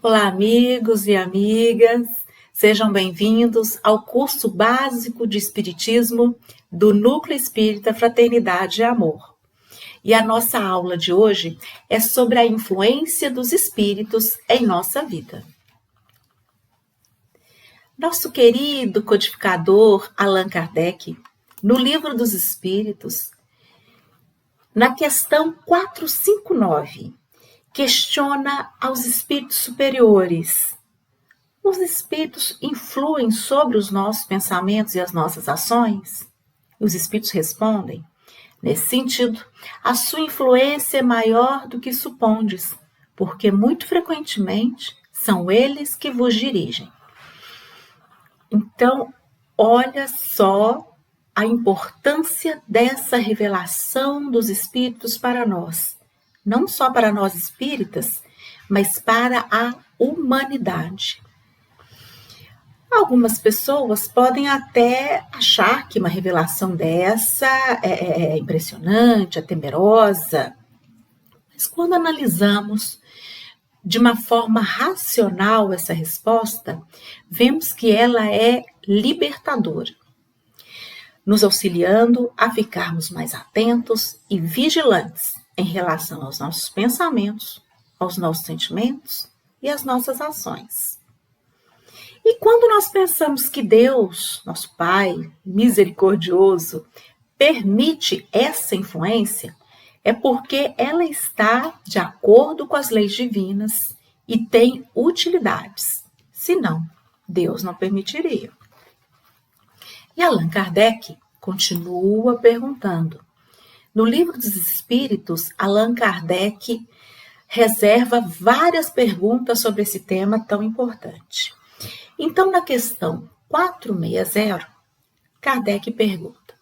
Olá, amigos e amigas, sejam bem-vindos ao curso básico de Espiritismo do Núcleo Espírita Fraternidade e Amor. E a nossa aula de hoje é sobre a influência dos espíritos em nossa vida. Nosso querido codificador Allan Kardec, no Livro dos Espíritos, na questão 459, questiona aos espíritos superiores. Os espíritos influem sobre os nossos pensamentos e as nossas ações? Os espíritos respondem: nesse sentido, a sua influência é maior do que supondes, porque muito frequentemente são eles que vos dirigem. Então, olha só a importância dessa revelação dos espíritos para nós. Não só para nós espíritas, mas para a humanidade. Algumas pessoas podem até achar que uma revelação dessa é impressionante, é temerosa, mas quando analisamos de uma forma racional essa resposta, vemos que ela é libertadora, nos auxiliando a ficarmos mais atentos e vigilantes em relação aos nossos pensamentos, aos nossos sentimentos e às nossas ações. E quando nós pensamos que Deus, nosso Pai misericordioso, permite essa influência, é porque ela está de acordo com as leis divinas e tem utilidades. Senão, Deus não permitiria. E Allan Kardec continua perguntando. No Livro dos Espíritos, Allan Kardec reserva várias perguntas sobre esse tema tão importante. Então, na questão 460, Kardec pergunta: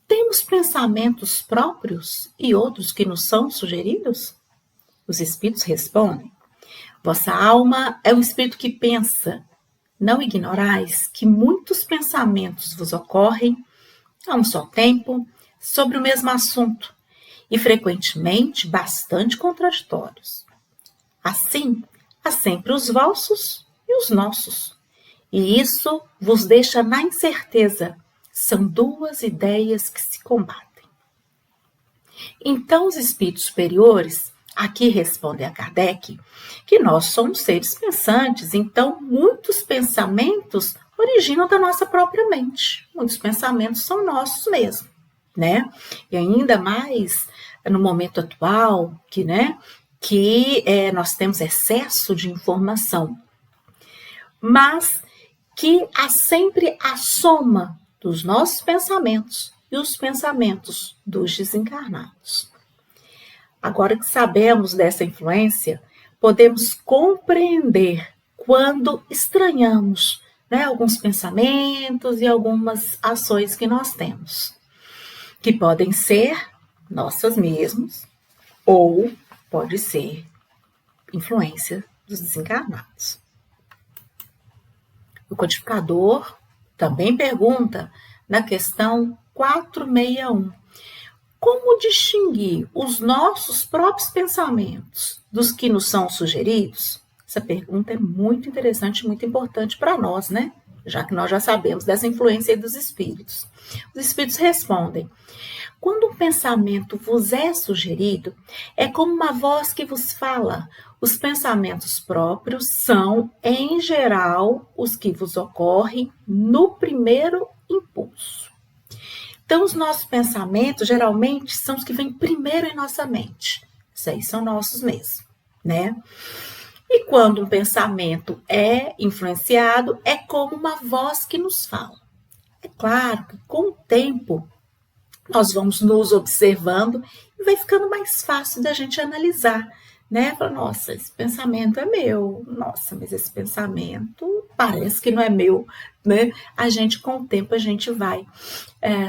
temos pensamentos próprios e outros que nos são sugeridos? Os espíritos respondem: vossa alma é um espírito que pensa. Não ignorais que muitos pensamentos vos ocorrem a um só tempo sobre o mesmo assunto e frequentemente bastante contraditórios. Assim, há sempre os vossos e os nossos. E isso vos deixa na incerteza. São duas ideias que se combatem. Então, os espíritos superiores aqui respondem a Kardec que nós somos seres pensantes, então muitos pensamentos originam da nossa própria mente. Muitos pensamentos são nossos mesmo, né? E ainda mais no momento atual, que nós temos excesso de informação, mas que há sempre a soma dos nossos pensamentos e os pensamentos dos desencarnados. Agora que sabemos dessa influência, podemos compreender quando estranhamos, alguns pensamentos e algumas ações que nós temos, que podem ser nossas mesmas ou pode ser influência dos desencarnados. O codificador também pergunta na questão 461, como distinguir os nossos próprios pensamentos dos que nos são sugeridos? Essa pergunta é muito interessante e muito importante para nós, Já que nós já sabemos dessa influência dos espíritos. Os espíritos respondem: quando um pensamento vos é sugerido, é como uma voz que vos fala. Os pensamentos próprios são, em geral, os que vos ocorrem no primeiro impulso. Então, os nossos pensamentos, geralmente, são os que vêm primeiro em nossa mente. Isso aí são nossos mesmo, E quando um pensamento é influenciado, é como uma voz que nos fala. É claro que, com o tempo, nós vamos nos observando e vai ficando mais fácil da gente analisar, Fala, nossa, esse pensamento é meu. Nossa, mas esse pensamento parece que não é meu, com o tempo, a gente vai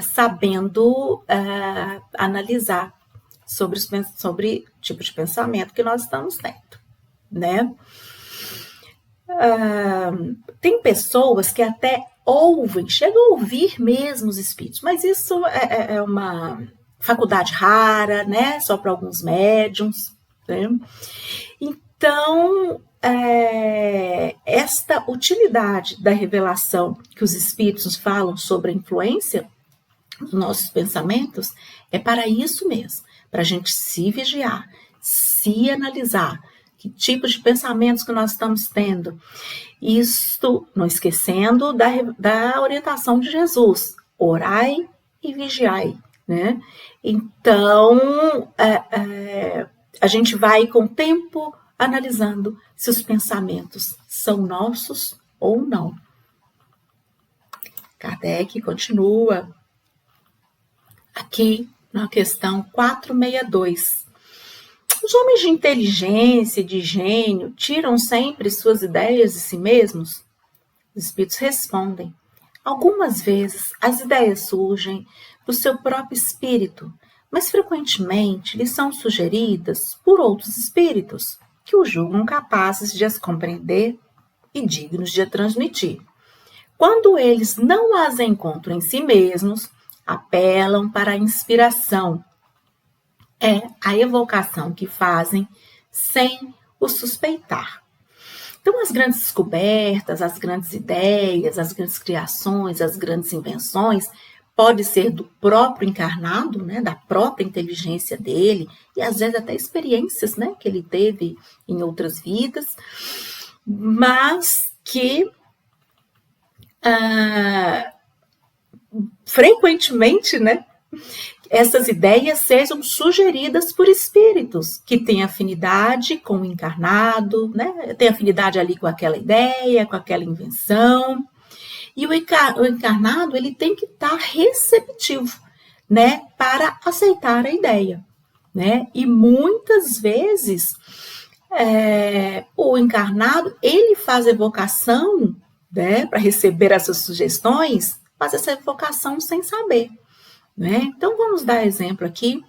sabendo analisar sobre o tipo de pensamento que nós estamos tendo, Tem pessoas que até ouvem, chegam a ouvir mesmo os espíritos, mas isso é uma faculdade rara, Só para alguns médiuns, Então, esta utilidade da revelação que os espíritos falam sobre a influência dos nossos pensamentos é para isso mesmo, para a gente se vigiar, se analisar, que tipo de pensamentos que nós estamos tendo. Isto, não esquecendo da orientação de Jesus, orai e vigiai, né? Então, a gente vai com o tempo analisando se os pensamentos são nossos ou não. Kardec continua aqui na questão 462. Os homens de inteligência e de gênio tiram sempre suas ideias de si mesmos? Os espíritos respondem: algumas vezes as ideias surgem do seu próprio espírito, mas frequentemente lhes são sugeridas por outros espíritos, que os julgam capazes de as compreender e dignos de a transmitir. Quando eles não as encontram em si mesmos, apelam para a inspiração. É a evocação que fazem sem o suspeitar. Então, as grandes descobertas, as grandes ideias, as grandes criações, as grandes invenções, pode ser do próprio encarnado, né, da própria inteligência dele, e às vezes até experiências, né, que ele teve em outras vidas, mas que frequentemente, né, essas ideias sejam sugeridas por espíritos que têm afinidade com o encarnado, né, tem afinidade ali com aquela ideia, com aquela invenção. E o encarnado, ele tem que estar receptivo, né, para aceitar a ideia, né? E muitas vezes o encarnado, ele faz evocação, né, para receber essas sugestões, faz essa evocação sem saber, né? Então vamos dar exemplo aqui,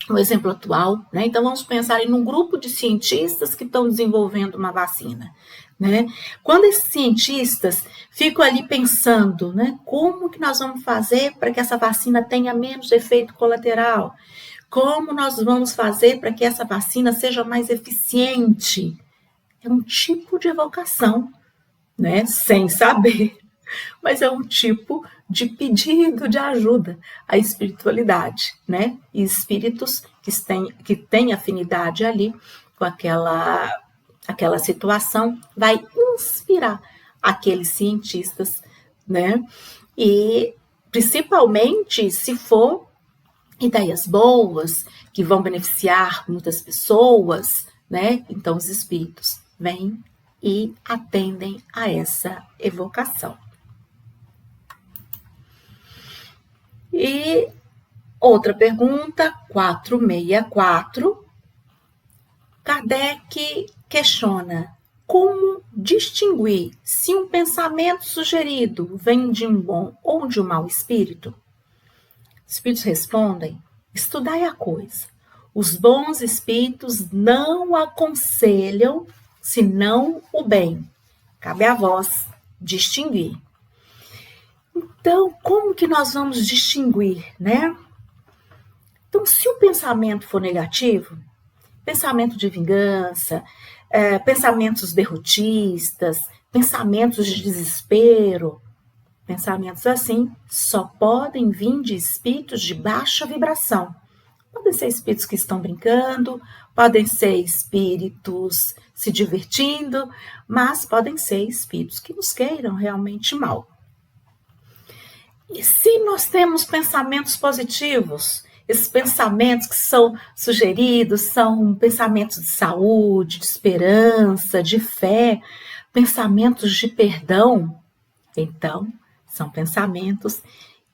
um exemplo atual, né? Então vamos pensar em um grupo de cientistas que estão desenvolvendo uma vacina, né? Quando esses cientistas ficam ali pensando, né, como que nós vamos fazer para que essa vacina tenha menos efeito colateral? Como nós vamos fazer para que essa vacina seja mais eficiente? É um tipo de evocação, né? Sem saber, mas é um tipo de pedido de ajuda à espiritualidade, né? E espíritos que têm afinidade ali com aquela situação vai inspirar aqueles cientistas, né? E principalmente se for ideias boas que vão beneficiar muitas pessoas, né? Então os espíritos vêm e atendem a essa evocação. E outra pergunta, 464. Kardec questiona: como distinguir se um pensamento sugerido vem de um bom ou de um mau espírito? Os espíritos respondem: estudai a coisa. Os bons espíritos não aconselham senão o bem. Cabe a vós distinguir. Então, como que nós vamos distinguir, né? Então, se o pensamento for negativo, pensamento de vingança, pensamentos derrotistas, pensamentos de desespero, pensamentos assim só podem vir de espíritos de baixa vibração. Podem ser espíritos que estão brincando, podem ser espíritos se divertindo, mas podem ser espíritos que nos queiram realmente mal. E se nós temos pensamentos positivos, esses pensamentos que são sugeridos são pensamentos de saúde, de esperança, de fé, pensamentos de perdão, então são pensamentos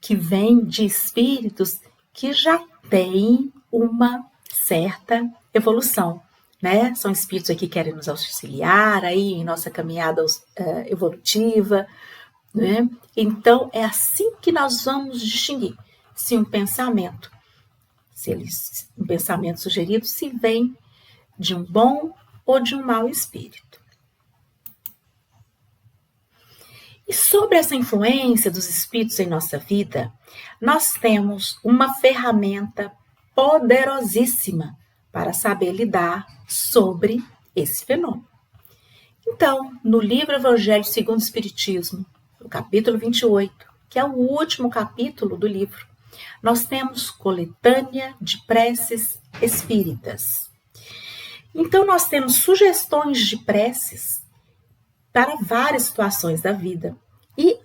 que vêm de espíritos que já têm uma certa evolução, né? São espíritos que querem nos auxiliar aí em nossa caminhada evolutiva, né? Então, é assim que nós vamos distinguir se um pensamento sugerido, se vem de um bom ou de um mau espírito. E sobre essa influência dos espíritos em nossa vida, nós temos uma ferramenta poderosíssima para saber lidar sobre esse fenômeno. Então, no livro Evangelho segundo o Espiritismo, no capítulo 28, que é o último capítulo do livro, nós temos coletânea de preces espíritas. Então, nós temos sugestões de preces para várias situações da vida. E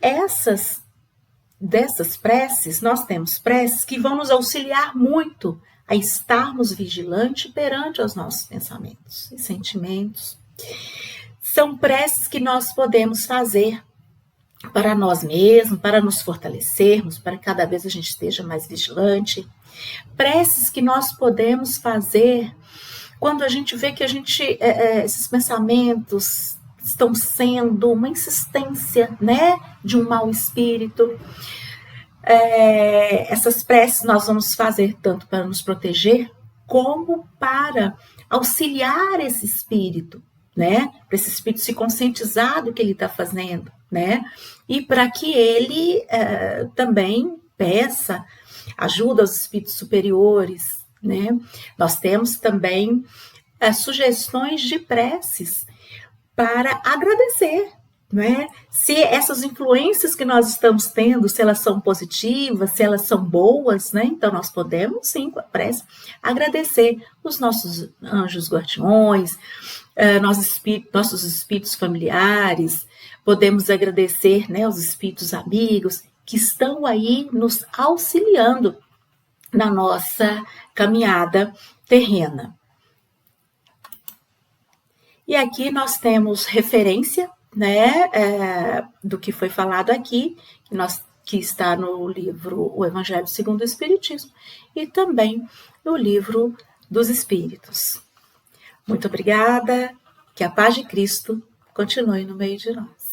dessas preces, nós temos preces que vão nos auxiliar muito a estarmos vigilantes perante os nossos pensamentos e sentimentos. São preces que nós podemos fazer para nós mesmos, para nos fortalecermos, para que cada vez a gente esteja mais vigilante. Preces que nós podemos fazer quando a gente vê que esses pensamentos estão sendo uma insistência, né, de um mau espírito. Essas preces nós vamos fazer tanto para nos proteger, como para auxiliar esse espírito, né, para esse espírito se conscientizar do que ele está fazendo, né, e para que ele também peça ajuda aos espíritos superiores, né. Nós temos também sugestões de preces para agradecer, né? Se essas influências que nós estamos tendo, se elas são positivas, se elas são boas, né? Então nós podemos sim, com a prece, agradecer os nossos anjos guardiões, nossos espíritos familiares, podemos agradecer, né, os espíritos amigos que estão aí nos auxiliando na nossa caminhada terrena. E aqui nós temos referência, né, do que foi falado aqui, que está no livro O Evangelho segundo o Espiritismo e também no livro dos Espíritos. Muito obrigada, que a paz de Cristo continue no meio de nós.